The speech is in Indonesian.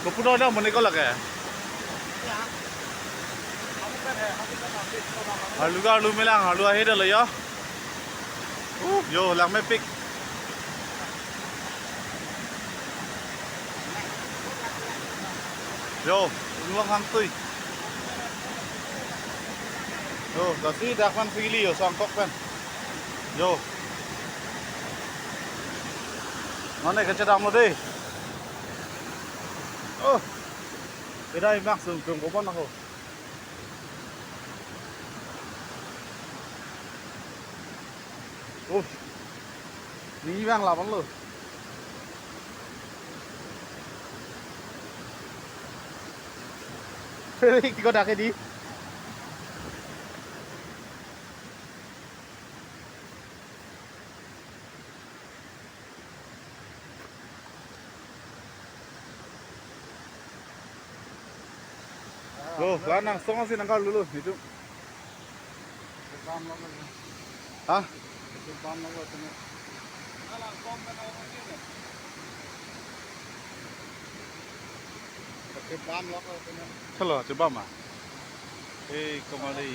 Kepuno dah mana kau lagi? Halu melang, halu akhir dah ya. Yo, lang me pick. Yo, luang hang tui. Yo, kasi dakman fili yo sangkok kan. Yo. Mana kecedam lo deh. Oh. Cái mắc sừng cường của con nó không? Ôi, ní vang là bắn lửa. Cái con đặt cái đi. Loh, lah nang song sih nangkal dulu itu. Hah? Chalo, coba mah. Kembali.